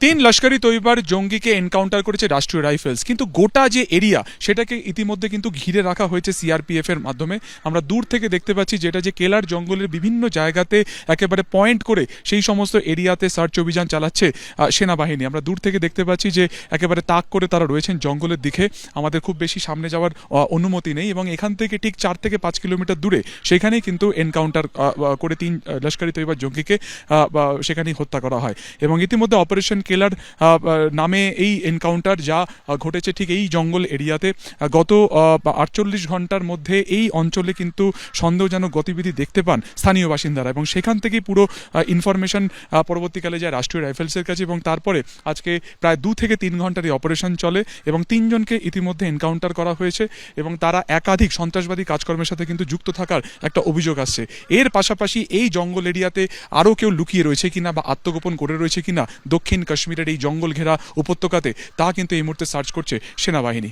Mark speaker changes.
Speaker 1: তিন লস্করি তৈবার জঙ্গিকে এনকাউন্টার করেছে রাষ্ট্রীয় রাইফেলস, কিন্তু গোটা যে এরিয়া সেটাকে ইতিমধ্যে কিন্তু ঘিরে রাখা হয়েছে সিআরপিএফ এর মাধ্যমে। আমরা দূর থেকে দেখতে পাচ্ছি যেটা যে কেলার জঙ্গলের বিভিন্ন জায়গাতে একেবারে পয়েন্ট করে সেই সমস্ত এরিয়াতে সার্চ অভিযান চালাচ্ছে সেনাবাহিনী। আমরা দূর থেকে দেখতে পাচ্ছি যে একেবারে তাক করে তারা রয়েছেন জঙ্গলের দিকে। আমাদের খুব বেশি সামনে যাওয়ার অনুমতি নেই এবং এখান থেকে ঠিক 4 থেকে 5 কিলোমিটার দূরে সেখানেই কিন্তু এনকাউন্টার করে তিন লস্করি তৈবার জঙ্গিকে সেখানেই হত্যা করা হয়। এবং ইতিমধ্যে অপারেশন কেলার নামে এই এনকাউন্টার যা ঘটেছে ঠিক এই জঙ্গল এরিয়াতে। গত 48 ঘন্টার মধ্যে এই অঞ্চলে কিন্তু সন্দেহজনক গতিবিধি দেখতে পান স্থানীয় বাসিন্দারা এবং সেখান থেকেই পুরো ইনফরমেশন পরবর্তীকালে যায় রাষ্ট্রীয় রাইফেলসের কাছে এবং তারপরে আজকে প্রায় 2 থেকে 3 ঘন্টার এই অপারেশন চলে এবং 3 জনকে ইতিমধ্যে এনকাউন্টার করা হয়েছে এবং তারা একাধিক সন্ত্রাসবাদী কাজকর্মের সাথে কিন্তু যুক্ত থাকার একটা অভিযোগ আসছে। এর পাশাপাশি এই জঙ্গল এরিয়াতে আরও কেউ লুকিয়ে রয়েছে কিনা বা আত্মগোপন করে রয়েছে কিনা দক্ষিণ কাশ্মীরের এই জঙ্গল ঘেরা উপত্যকাতে তা কিন্তু এই মুহূর্তে সার্চ করছে সেনাবাহিনী।